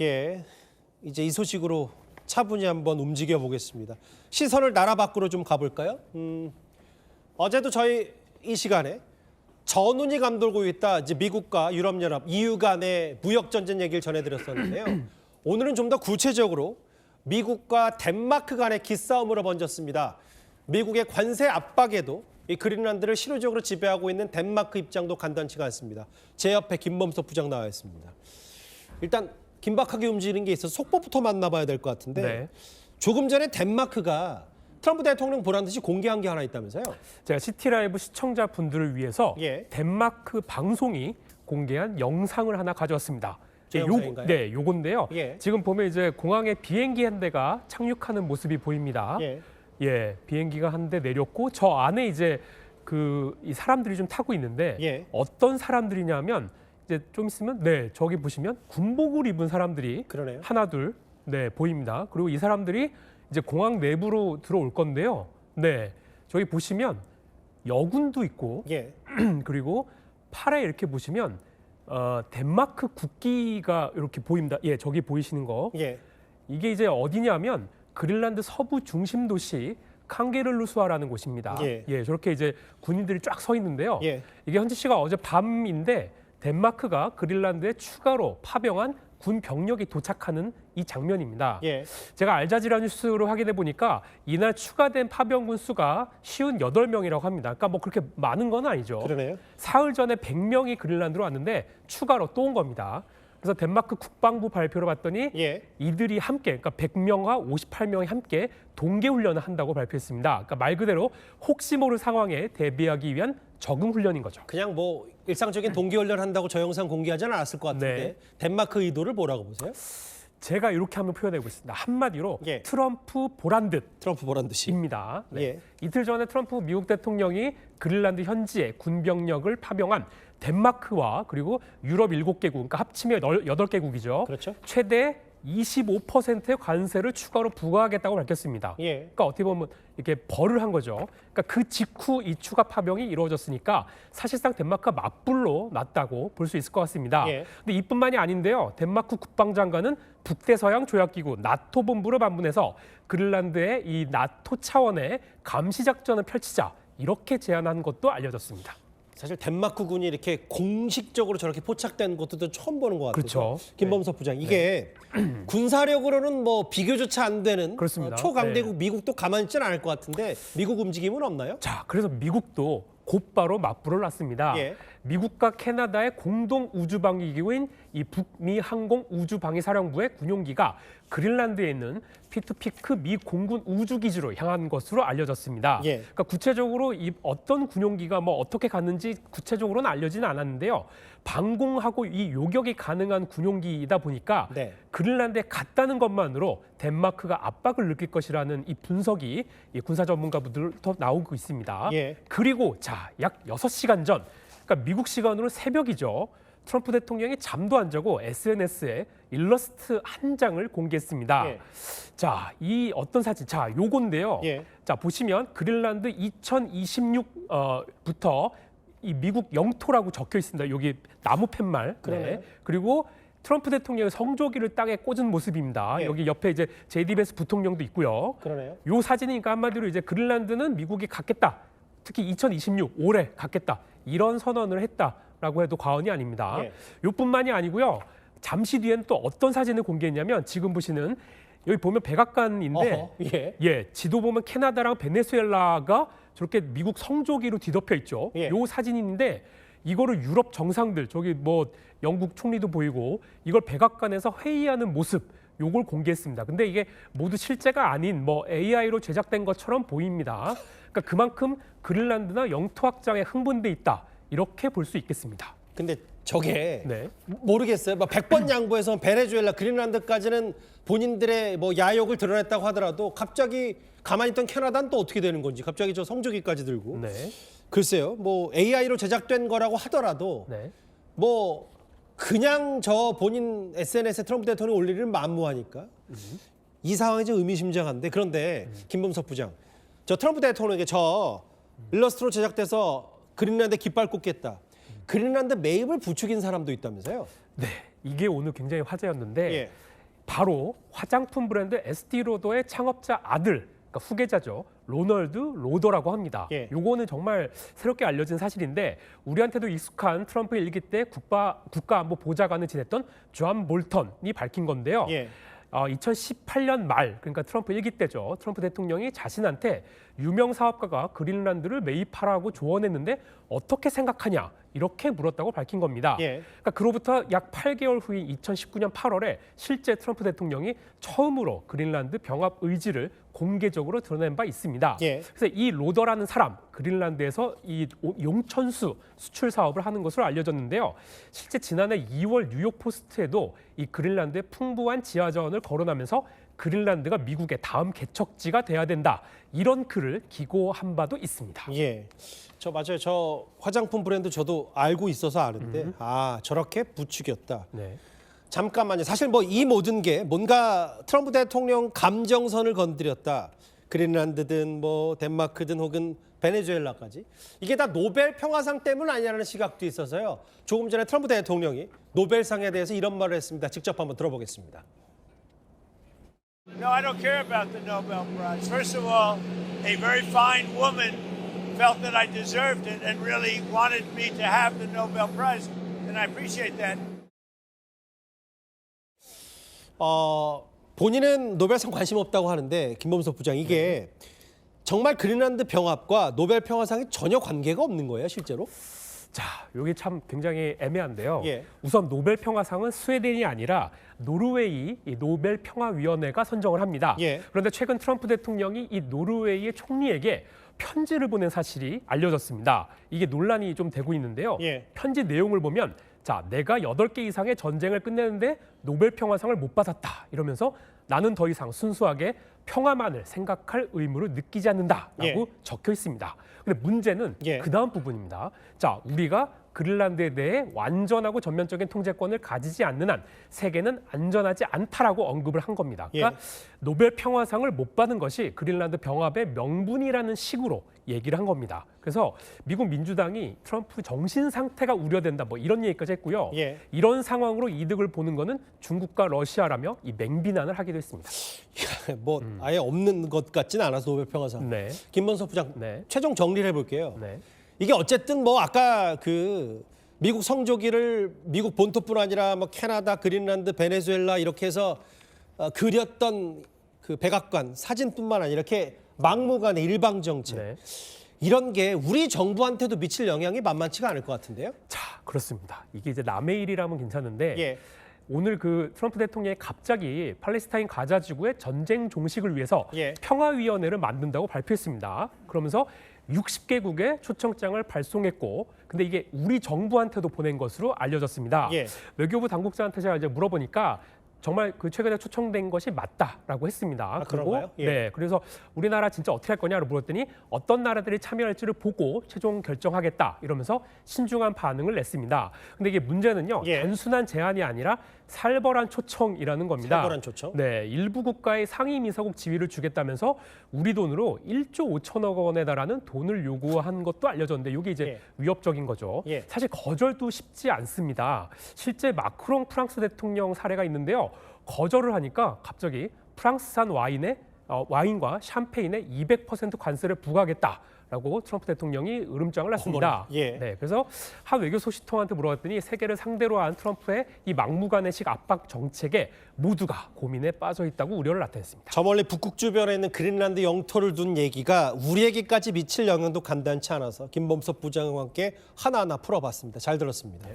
예, 이제 이 소식으로 차분히 한번 움직여 보겠습니다. 시선을 나라 밖으로 좀 가볼까요? 어제도 저희 이 시간에 전운이 감돌고 있다. 이제 미국과 유럽연합, EU 간의 무역 전쟁 얘기를 전해드렸었는데요. 오늘은 좀 더 구체적으로 미국과 덴마크 간의 기싸움으로 번졌습니다. 미국의 관세 압박에도 이 그린란드를 실효적으로 지배하고 있는 덴마크 입장도 간단치가 않습니다. 제 옆에 김범석 부장 나와 있습니다. 일단 긴박하게 움직이는 게 있어서 속보부터 만나봐야 될 것 같은데 네. 조금 전에 덴마크가 트럼프 대통령 보란 듯이 공개한 게 하나 있다면서요? 제가 시티라이브 시청자분들을 위해서 예. 덴마크 방송이 공개한 영상을 하나 가져왔습니다. 제 영상인가요? 네, 요건데요. 예. 지금 보면 이제 공항에 비행기 한 대가 착륙하는 모습이 보입니다. 예. 예, 비행기가 한 대 내렸고 저 안에 이제 이 사람들이 좀 타고 있는데 예. 어떤 사람들이냐면 이제 좀 있으면 저기 보시면 군복을 입은 사람들이 그러네요. 하나 둘 보입니다. 그리고 이 사람들이 이제 공항 내부로 들어올 건데요. 네, 저기 보시면 여군도 있고 예. 그리고 팔에 이렇게 보시면 덴마크 국기가 이렇게 보입니다. 예, 저기 보이시는 거. 예. 이게 이제 어디냐면 그린란드 서부 중심 도시 칸게를루스와라는 곳입니다. 예. 저렇게 이제 군인들이 쫙 서 있는데요. 예. 이게 현지 시각 어제 밤인데 덴마크가 그린란드에 추가로 파병한 군 병력이 도착하는 이 장면입니다. 예. 제가 알자지라 뉴스로 확인해 보니까 이날 추가된 파병군 수가 58명이라고 합니다. 그러니까 뭐 그렇게 많은 건 아니죠. 그러네요. 사흘 전에 100명이 그린란드로 왔는데 추가로 또 온 겁니다. 그래서 덴마크 국방부 발표를 봤더니 예. 이들이 함께, 그러니까 100명과 58명이 함께 동계 훈련을 한다고 발표했습니다. 그러니까 말 그대로 혹시 모를 상황에 대비하기 위한 적응 훈련인 거죠. 그냥 뭐 일상적인 동계훈련 한다고 저 영상 공개하지는 않았을 것 같은데 네. 덴마크 의도를 뭐라고 보세요? 제가 이렇게 한번 표현해 보겠습니다. 한마디로 예. 트럼프 보란 듯. 트럼프 보란 듯이. 입니다. 네. 예. 이틀 전에 트럼프 미국 대통령이 그린란드 현지에 군병력을 파병한 덴마크와 그리고 유럽 7개국, 그러니까 합치면 8개국이죠. 그렇죠. 최대 25%의 관세를 추가로 부과하겠다고 밝혔습니다. 예. 그러니까 어떻게 보면 이렇게 벌을 한 거죠. 그러니까 그 직후 이 추가 파병이 이루어졌으니까 사실상 덴마크가 맞불로 났다고 볼 수 있을 것 같습니다. 예. 근데 이뿐만이 아닌데요. 덴마크 국방장관은 북대서양 조약기구 나토 본부를 방문해서 그린란드의 이 나토 차원의 감시 작전을 펼치자 이렇게 제안한 것도 알려졌습니다. 사실 덴마크군이 이렇게 공식적으로 저렇게 포착된 것도 처음 보는 것 같아요. 그렇죠. 김범석 부장, 이게 군사력으로는 뭐 비교조차 안 되는 그렇습니다. 초강대국 미국도 가만히 있지는 않을 것 같은데 미국 움직임은 없나요? 자, 그래서 미국도 곧바로 맞불을 놨습니다. 예. 미국과 캐나다의 공동 우주방위 기구인 이 북미 항공 우주방위 사령부의 군용기가 그린란드에 있는 피트피크 미 공군 우주기지로 향한 것으로 알려졌습니다. 예. 그러니까 구체적으로 이 어떤 군용기가 뭐 어떻게 갔는지 구체적으로는 알려지는 않았는데요. 방공하고 이 요격이 가능한 군용기이다 보니까 네. 그린란드에 갔다는 것만으로 덴마크가 압박을 느낄 것이라는 이 분석이 이 군사 전문가분들부터 나오고 있습니다. 예. 그리고 약 6시간 전, 그러니까 미국 시간으로 새벽이죠. 트럼프 대통령이 잠도 안 자고 SNS에 일러스트 한 장을 공개했습니다. 예. 자, 이 어떤 사진? 자, 요건데요. 예. 자, 보시면 그린란드 2026부터 이 미국 영토라고 적혀 있습니다. 여기 나무 팻말. 그러네요. 그리고 트럼프 대통령의 성조기를 땅에 꽂은 모습입니다. 예. 여기 옆에 이제 JD 벤스 부통령도 있고요. 그러네요. 요 사진이니까 한마디로 이제 그린란드는 미국이 갖겠다. 특히 2026 올해 갖겠다. 이런 선언을 했다라고 해도 과언이 아닙니다. 예. 요뿐만이 아니고요. 잠시 뒤에는 또 어떤 사진을 공개했냐면 지금 보시는 여기 보면 백악관인데 어허, 예. 지도 보면 캐나다랑 베네수엘라가 저렇게 미국 성조기로 뒤덮여 있죠. 예. 요 사진인데 이거를 유럽 정상들 저기 뭐 영국 총리도 보이고 이걸 백악관에서 회의하는 모습 요걸 공개했습니다. 근데 이게 모두 실제가 아닌 뭐 AI로 제작된 것처럼 보입니다. 그러니까 그만큼 그린란드나 영토 확장에 흥분돼 있다. 이렇게 볼 수 있겠습니다. 근데 저게 네. 모르겠어요. 뭐 100번 양보해서 베네수엘라, 그린란드까지는 본인들의 뭐 야욕을 드러냈다고 하더라도 갑자기 가만히 있던 캐나다는 또 어떻게 되는 건지 갑자기 저 성조기까지 들고. 네. 글쎄요. 뭐 AI로 제작된 거라고 하더라도 네. 뭐 그냥 저 본인 SNS에 트럼프 대통령이 올리는 만무하니까 이 상황이 좀 의미심장한데 그런데 김범석 부장, 저 트럼프 대통령에게 저 일러스트로 제작돼서 그린란드에 깃발 꽂겠다. 그린란드 매입을 부추긴 사람도 있다면서요? 네. 이게 오늘 굉장히 화제였는데 예. 바로 화장품 브랜드 에스티로더의 창업자 아들, 그러니까 후계자죠. 로널드 로더라고 합니다. 예. 요거는 정말 새롭게 알려진 사실인데 우리한테도 익숙한 트럼프 일기 때 국가안보 보좌관을 지냈던 존 볼턴이 밝힌 건데요. 예. 2018년 말, 그러니까 트럼프 일기 때죠. 트럼프 대통령이 자신한테 유명 사업가가 그린란드를 매입하라고 조언했는데 어떻게 생각하냐 이렇게 물었다고 밝힌 겁니다. 예. 그러니까 그로부터 약 8개월 후인 2019년 8월에 실제 트럼프 대통령이 처음으로 그린란드 병합 의지를 공개적으로 드러낸 바 있습니다. 예. 그래서 이 로더라는 사람, 그린란드에서 이 용천수 수출 사업을 하는 것으로 알려졌는데요. 실제 지난해 2월 뉴욕 포스트에도 이 그린란드의 풍부한 지하 자원을 거론하면서 그린란드가 미국의 다음 개척지가 돼야 된다. 이런 글을 기고한 바도 있습니다. 예. 저 맞아요. 저 화장품 브랜드 저도 알고 있어서 아는데 아, 저렇게 부추겼다. 네. 잠깐만요. 사실 뭐 이 모든 게 뭔가 트럼프 대통령 감정선을 건드렸다. 그린란드든 뭐 덴마크든 혹은 베네수엘라까지. 이게 다 노벨 평화상 때문 아니냐는 시각도 있어서요. 조금 전에 트럼프 대통령이 노벨상에 대해서 이런 말을 했습니다. 직접 한번 들어보겠습니다. No, I don't care about the Nobel Prize. First of all, a very fine woman felt that I deserved it and really wanted me to have the Nobel Prize, and I appreciate that. 본인은 노벨상 관심 없다고 하는데 김범석 부장 이게 정말 그린란드 병합과 노벨 평화상이 전혀 관계가 없는 거예요, 실제로? 자, 이게 참 굉장히 애매한데요. 예. 우선 노벨 평화상은 스웨덴이 아니라 노르웨이 이 노벨 평화위원회가 선정을 합니다. 예. 그런데 최근 트럼프 대통령이 이 노르웨이의 총리에게 편지를 보낸 사실이 알려졌습니다. 이게 논란이 좀 되고 있는데요. 예. 편지 내용을 보면 자, 내가 8개 이상의 전쟁을 끝내는데 노벨 평화상을 못 받았다. 이러면서 나는 더 이상 순수하게 평화만을 생각할 의무를 느끼지 않는다라고 예. 적혀 있습니다. 근데 문제는 예. 그 다음 부분입니다. 자, 우리가 그린란드에 대해 완전하고 전면적인 통제권을 가지지 않는 한 세계는 안전하지 않다라고 언급을 한 겁니다. 그러니까 노벨 평화상을 못 받은 것이 그린란드 병합의 명분이라는 식으로 얘기를 한 겁니다. 그래서 미국 민주당이 트럼프 정신 상태가 우려된다 뭐 이런 얘기까지 했고요. 예. 이런 상황으로 이득을 보는 거는 중국과 러시아라며 이 맹비난을 하기도 했습니다. 뭐 아예 없는 것 같지는 않아서 노벨 평화상. 네. 김범석 부장 네. 최종 정리를 해볼게요. 네. 이게 어쨌든 뭐 아까 그 미국 성조기를 미국 본토뿐 아니라 뭐 캐나다, 그린란드, 베네수엘라 이렇게 해서 그렸던 그 백악관 사진뿐만 아니라 이렇게 막무가내 일방 정책 네. 이런 게 우리 정부한테도 미칠 영향이 만만치가 않을 것 같은데요. 자, 그렇습니다. 이게 이제 남의 일이라면 괜찮은데 예. 오늘 그 트럼프 대통령이 갑자기 팔레스타인 가자 지구의 전쟁 종식을 위해서 예. 평화위원회를 만든다고 발표했습니다. 그러면서 60개국의 초청장을 발송했고, 근데 이게 우리 정부한테도 보낸 것으로 알려졌습니다. 예. 외교부 당국자한테 제가 이제 물어보니까 정말 그 최근에 초청된 것이 맞다라고 했습니다. 아, 그런가요? 예. 네, 그래서 우리나라 진짜 어떻게 할 거냐를 물었더니 어떤 나라들이 참여할지를 보고 최종 결정하겠다 이러면서 신중한 반응을 냈습니다. 근데 이게 문제는요, 예. 단순한 제안이 아니라 살벌한 초청이라는 겁니다. 살벌한 초청? 네, 일부 국가의 상임이사국 지위를 주겠다면서 우리 돈으로 1조 5천억 원에 달하는 돈을 요구한 것도 알려졌는데 이게 이제 예. 위협적인 거죠. 예. 사실 거절도 쉽지 않습니다. 실제 마크롱 프랑스 대통령 사례가 있는데요. 거절을 하니까 갑자기 프랑스산 와인과 샴페인에 200% 관세를 부과하겠다라고 트럼프 대통령이 으름장을 놨습니다. 어머나, 예. 네, 그래서 한 외교 소식통한테 물어봤더니 세계를 상대로 한 트럼프의 이 막무가내식 압박 정책에 모두가 고민에 빠져 있다고 우려를 나타냈습니다. 저 멀리 북극 주변에 있는 그린란드 영토를 둔 얘기가 우리에게까지 미칠 영향도 간단치 않아서 김범석 부장과 함께 하나하나 풀어봤습니다. 잘 들었습니다.